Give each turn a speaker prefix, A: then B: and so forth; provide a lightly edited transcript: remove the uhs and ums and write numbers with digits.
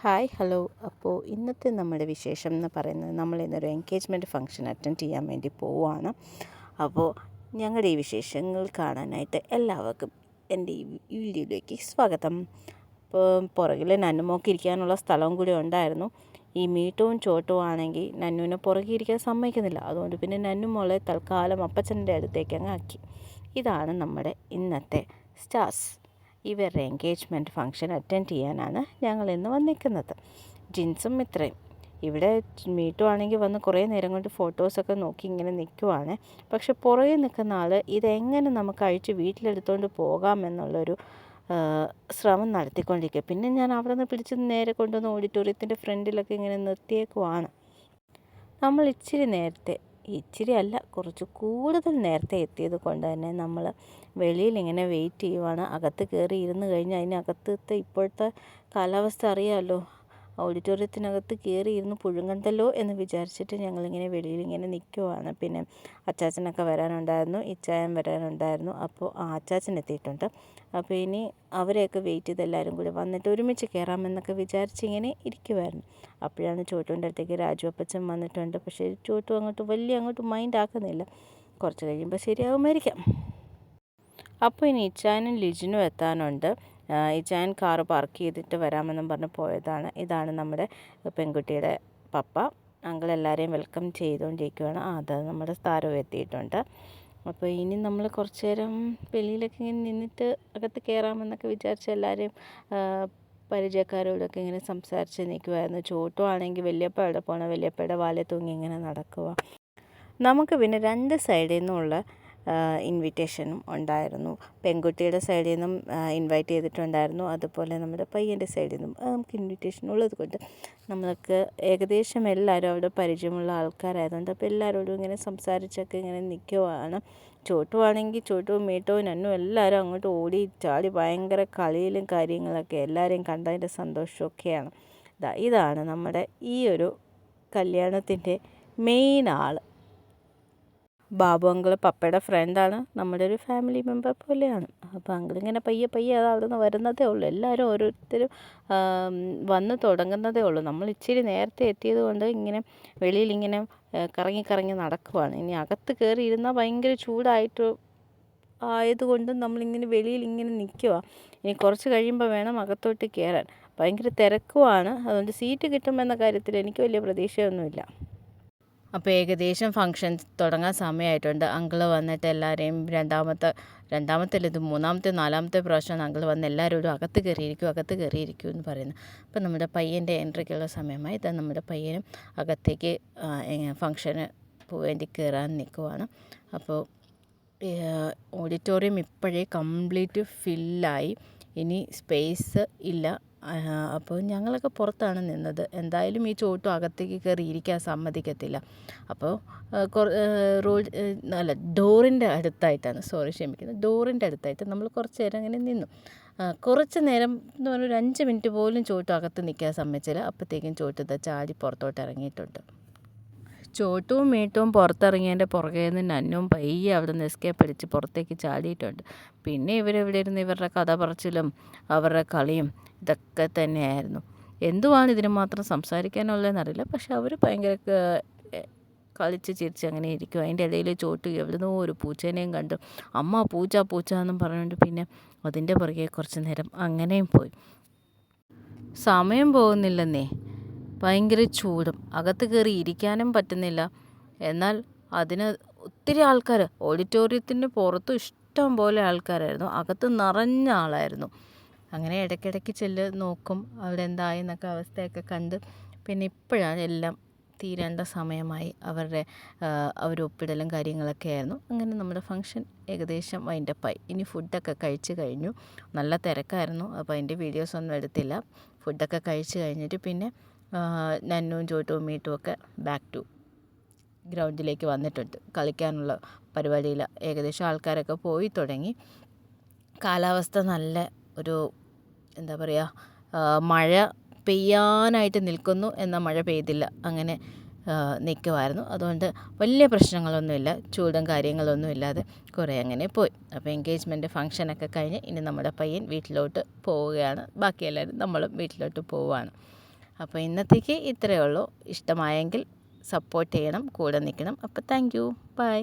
A: Hi hello. അപ്പോൾ ഇന്നത്തെ നമ്മുടെ വിശേഷം എന്ന് പറയുന്നത് നമ്മളിന്നൊരു എൻഗേജ്മെൻറ്റ് ഫംഗ്ഷൻ അറ്റൻഡ് ചെയ്യാൻ വേണ്ടി പോവുകയാണ്. അപ്പോൾ ഞങ്ങളുടെ ഈ വിശേഷങ്ങൾ കാണാനായിട്ട് എല്ലാവർക്കും എൻ്റെ ഈ വീഡിയോയിലേക്ക് സ്വാഗതം. അപ്പോൾ പുറകിൽ നന്നുമോക്ക് ഇരിക്കാനുള്ള സ്ഥലവും കൂടി ഉണ്ടായിരുന്നു. ഈ മീട്ടവും ചോട്ടവും ആണെങ്കിൽ നന്നുവിനെ പുറകെ ഇരിക്കാൻ സമ്മതിക്കുന്നില്ല. അതുകൊണ്ട് പിന്നെ നന്നുമോളെ തൽക്കാലം അപ്പച്ചൻ്റെ അടുത്തേക്ക് അങ്ങ് ആക്കി. ഇതാണ് നമ്മുടെ ഇന്നത്തെ സ്റ്റാർസ്. ഇവരുടെ എൻഗേജ്മെൻറ്റ് ഫംഗ്ഷൻ അറ്റൻഡ് ചെയ്യാനാണ് ഞങ്ങൾ ഇന്ന് വന്നിരിക്കുന്നത്. ജിൻസും ഇത്രയും ഇവിടെ മീട്ടുവാണെങ്കിൽ വന്ന് കുറേ നേരം കൊണ്ട് ഫോട്ടോസൊക്കെ നോക്കി ഇങ്ങനെ നിൽക്കുവാണ്. പക്ഷെ പുറകെ നിൽക്കുന്ന ആൾ ഇതെങ്ങനെ നമുക്ക് അഴിച്ച് വീട്ടിലെടുത്തുകൊണ്ട് പോകാമെന്നുള്ളൊരു ശ്രമം നടത്തിക്കൊണ്ടിരിക്കുക. പിന്നെ ഞാൻ അവിടെ നിന്ന് പിടിച്ച് നേരെ കൊണ്ടുവന്ന് ഓഡിറ്റോറിയത്തിൻ്റെ ഫ്രണ്ടിലൊക്കെ ഇങ്ങനെ നിർത്തിയേക്കുവാണ്. നമ്മൾ ഇച്ചിരി അല്ല കുറച്ച് കൂടുതൽ നേരത്തെ എത്തിയത് കൊണ്ട് തന്നെ നമ്മൾ വെളിയിൽ ഇങ്ങനെ വെയിറ്റ് ചെയ്യുവാണ്. അകത്ത് കയറി ഇരുന്ന് കഴിഞ്ഞാൽ അതിനകത്തത്തെ ഇപ്പോഴത്തെ കാലാവസ്ഥ അറിയാമല്ലോ. ഓഡിറ്റോറിയത്തിനകത്ത് കയറി ഇരുന്ന് പുഴുങ്ങണ്ടല്ലോ എന്ന് വിചാരിച്ചിട്ട് ഞങ്ങളിങ്ങനെ വെളിയിൽ ഇങ്ങനെ നിൽക്കുവാണ്. പിന്നെ അച്ചാച്ചനൊക്കെ വരാനുണ്ടായിരുന്നു, ഇച്ചായൻ വരാനുണ്ടായിരുന്നു. അപ്പോൾ അച്ചാച്ചൻ എത്തിയിട്ടുണ്ട്. അപ്പോൾ ഇനി അവരെയൊക്കെ വെയിറ്റ് ചെയ്ത് എല്ലാവരും കൂടി വന്നിട്ട് ഒരുമിച്ച് കയറാമെന്നൊക്കെ വിചാരിച്ച് ഇങ്ങനെ ഇരിക്കുമായിരുന്നു. അപ്പോഴാണ് ചോട്ടുവിൻ്റെ അടുത്തേക്ക് രാജു അപ്പച്ചൻ വന്നിട്ടുണ്ട്. പക്ഷേ ചോട്ടു അങ്ങോട്ട് മൈൻഡ് ആക്കുന്നില്ല. കുറച്ച് കഴിയുമ്പോൾ ശരിയാകുമായിരിക്കാം. അപ്പോൾ ഇനി ഇച്ചായനും ലിജിനും എത്താനുണ്ട്. ഇച്ചായൻ കാറ് പാർക്ക് ചെയ്തിട്ട് വരാമെന്നും പറഞ്ഞ് പോയതാണ്. ഇതാണ് നമ്മുടെ പെൺകുട്ടിയുടെ പപ്പ. അങ്കിൾ എല്ലാവരെയും വെൽക്കം ചെയ്തുകൊണ്ടിരിക്കുകയാണ്. അത് നമ്മുടെ സ്ഥാനവും എത്തിയിട്ടുണ്ട്. അപ്പോൾ ഇനി നമ്മൾ കുറച്ച് നേരം വെളിയിലൊക്കെ ഇങ്ങനെ നിന്നിട്ട് അകത്ത് കയറാമെന്നൊക്കെ വിചാരിച്ച് എല്ലാവരെയും പരിചയക്കാരോടൊക്കെ ഇങ്ങനെ സംസാരിച്ച് നിൽക്കുമായിരുന്നു. ചോട്ടു ആണെങ്കിൽ വല്യപ്പ അവിടെ പോകണം, വല്യപ്പയുടെ വാലെ തൂങ്ങി ഇങ്ങനെ നടക്കുക. നമുക്ക് പിന്നെ രണ്ട് സൈഡിൽ നിന്നുള്ള ഇൻവിറ്റേഷനും ഉണ്ടായിരുന്നു. പെൺകുട്ടിയുടെ സൈഡിൽ നിന്നും ഇൻവൈറ്റ് ചെയ്തിട്ടുണ്ടായിരുന്നു. അതുപോലെ നമ്മുടെ പയ്യൻ്റെ സൈഡിൽ നിന്നും നമുക്ക് ഇൻവിറ്റേഷൻ ഉള്ളത് കൊണ്ട് നമ്മൾക്ക് ഏകദേശം എല്ലാവരും അവിടെ പരിചയമുള്ള ആൾക്കാരായതുകൊണ്ട് അപ്പോൾ എല്ലാവരോടും ഇങ്ങനെ സംസാരിച്ചൊക്കെ ഇങ്ങനെ നിൽക്കുവാണ്. ചോട്ടുവാണെങ്കിൽ ചോട്ടുവും മീട്ടവും നന്നും എല്ലാവരും അങ്ങോട്ട് ഓടി ചാടി ഭയങ്കര കളിയിലും കാര്യങ്ങളൊക്കെ എല്ലാവരെയും കണ്ടതിൻ്റെ സന്തോഷമൊക്കെയാണ്. ഇതാണ് നമ്മുടെ ഈ ഒരു കല്യാണത്തിൻ്റെ മെയിൻ ആൾ. ബാബു അങ്കിൾ പപ്പയുടെ ഫ്രണ്ടാണ്, നമ്മുടെ ഒരു ഫാമിലി മെമ്പർ പോലെയാണ്. അപ്പോൾ അങ്കിളിങ്ങനെ പയ്യെ അത് അവിടെ നിന്ന് വരുന്നതേ ഉള്ളൂ. എല്ലാവരും ഓരോരുത്തരും വന്ന് തുടങ്ങുന്നതേ ഉള്ളൂ. നമ്മൾ ഇച്ചിരി നേരത്തെ എത്തിയത് കൊണ്ട് ഇങ്ങനെ വെളിയിൽ ഇങ്ങനെ കറങ്ങി നടക്കുവാണ്. ഇനി അകത്ത് കയറി ഇരുന്നാൽ ഭയങ്കര ചൂടായിട്ട് ആയതുകൊണ്ട് നമ്മളിങ്ങനെ വെളിയിൽ ഇങ്ങനെ നിൽക്കുക. ഇനി കുറച്ച് കഴിയുമ്പോൾ വേണം അകത്തോട്ട് കയറാൻ. ഭയങ്കര തിരക്കുമാണ്. അതുകൊണ്ട് സീറ്റ് കിട്ടുമെന്ന കാര്യത്തിൽ എനിക്ക് വലിയ പ്രതീക്ഷയൊന്നുമില്ല. അപ്പോൾ ഏകദേശം ഫംഗ്ഷൻ തുടങ്ങാൻ സമയമായിട്ടുണ്ട്. അങ്കിൾ വന്നിട്ട് എല്ലാവരെയും മൂന്നാമത്തെ നാലാമത്തെ പ്രാവശ്യമാണ് അങ്കിൾ വന്ന് എല്ലാവരോടും അകത്ത് കയറിയിരിക്കൂ എന്ന് പറയുന്നത്. അപ്പോൾ നമ്മുടെ പയ്യൻ്റെ എൻട്രിക്കുള്ള സമയമായി. ഇതാ നമ്മുടെ പയ്യനും അകത്തേക്ക് ഫംഗ്ഷന് വേണ്ടി കയറാൻ നിൽക്കുവാണ്. അപ്പോൾ ഓഡിറ്റോറിയം ഇപ്പോഴേ കംപ്ലീറ്റ് ഫില്ലായി. ഇനി സ്പേസ് ഇല്ല. അപ്പോൾ ഞങ്ങളൊക്കെ പുറത്താണ് നിന്നത്. എന്തായാലും ഈ ചോട്ടും അകത്തേക്ക് കയറി ഇരിക്കാൻ സമ്മതിക്കത്തില്ല. അപ്പോൾ ഡോറിൻ്റെ അടുത്തായിട്ടാണ് ഡോറിൻ്റെ അടുത്തായിട്ട് നമ്മൾ കുറച്ച് നേരം അങ്ങനെ നിന്നു. കുറച്ച് നേരം എന്ന് പറഞ്ഞാൽ ഒരു 5 മിനിറ്റ് പോലും ചോട്ടും അകത്ത് നിൽക്കാൻ സമ്മതിച്ചില്ല. അപ്പോഴത്തേക്കും ചോട്ട് ചാടി പുറത്തോട്ട് ഇറങ്ങിയിട്ടുണ്ട്. ചോട്ടും മീട്ടും പുറത്തിറങ്ങിയതിൻ്റെ പുറകെ നിന്ന് നന്നും പയ്യെ അവിടെ നിന്ന് എസ്കേപ്പ് അടിച്ച് പുറത്തേക്ക് ചാടിയിട്ടുണ്ട്. പിന്നെ ഇവരെവിടെ ഇരുന്ന് ഇവരുടെ കഥ പറച്ചിലും അവരുടെ കളിയും ഇതൊക്കെ തന്നെയായിരുന്നു. എന്തുവാണ് ഇതിന് മാത്രം സംസാരിക്കാനുള്ളതെന്നറിയില്ല. പക്ഷെ അവർ ഭയങ്കര കളിച്ച് ചിരിച്ച് അങ്ങനെ ഇരിക്കും. അതിൻ്റെ ഇടയിൽ ചോട്ട് എവിടുന്നോ ഒരു പൂച്ചേനെയും കണ്ടു. അമ്മ പൂച്ച എന്നും പറഞ്ഞുകൊണ്ട് പിന്നെ അതിൻ്റെ പുറകെ കുറച്ച് നേരം അങ്ങനെയും പോയി. സമയം പോകുന്നില്ലെന്നേ. ഭയങ്കര ചൂടും, അകത്ത് കയറി ഇരിക്കാനും പറ്റുന്നില്ല. എന്നാൽ അതിന് ഒത്തിരി ആൾക്കാർ, ഓഡിറ്റോറിയത്തിൻ്റെ പുറത്തും ഇഷ്ടം പോലെ ആൾക്കാരായിരുന്നു, അകത്ത് നിറഞ്ഞ ആളായിരുന്നു. അങ്ങനെ ഇടയ്ക്കിടയ്ക്ക് നോക്കും അവിടെ എന്തായി എന്നൊക്കെ അവസ്ഥയൊക്കെ കണ്ട് പിന്നെ ഇപ്പോഴാണ് എല്ലാം തീരേണ്ട സമയമായി. അവരൊപ്പിടലും കാര്യങ്ങളൊക്കെ ആയിരുന്നു. അങ്ങനെ നമ്മുടെ ഫംഗ്ഷൻ ഏകദേശം വൈൻഡപ്പായി. ഇനി ഫുഡൊക്കെ കഴിച്ച് കഴിഞ്ഞു. നല്ല തിരക്കായിരുന്നു. അപ്പോൾ അതിൻ്റെ വീഡിയോസൊന്നും എടുത്തില്ല. ഫുഡൊക്കെ കഴിച്ച് കഴിഞ്ഞിട്ട് പിന്നെ നന്നും ചോട്ടും മീട്ടും ഒക്കെ ബാക്ക് ടു ഗ്രൗണ്ടിലേക്ക് വന്നിട്ടുണ്ട്. കളിക്കാനുള്ള പരിപാടിയിൽ ഏകദേശം ആൾക്കാരൊക്കെ പോയി തുടങ്ങി. കാലാവസ്ഥ നല്ല ഒരു എന്താ പറയുക, മഴ പെയ്യാനായിട്ട് നിൽക്കുന്നു എന്നാൽ മഴ പെയ്തില്ല, അങ്ങനെ നിൽക്കുമായിരുന്നു. അതുകൊണ്ട് വലിയ പ്രശ്നങ്ങളൊന്നുമില്ല, ചൂടും കാര്യങ്ങളൊന്നും ഇല്ലാതെ കുറേ അങ്ങനെ പോയി. അപ്പോൾ എൻഗേജ്മെൻറ്റ് ഫംഗ്ഷനൊക്കെ കഴിഞ്ഞ് ഇനി നമ്മുടെ പയ്യൻ വീട്ടിലോട്ട് പോവുകയാണ്. ബാക്കി എല്ലാവരും നമ്മളും വീട്ടിലോട്ട് പോവുകയാണ്. അപ്പോൾ ഇന്നത്തേക്ക് ഇത്രയേ ഉള്ളൂ. ഇഷ്ടമായെങ്കിൽ സപ്പോർട്ട് ചെയ്യണം, കൂടെ നിൽക്കണം. അപ്പോൾ താങ്ക് യു, ബൈ.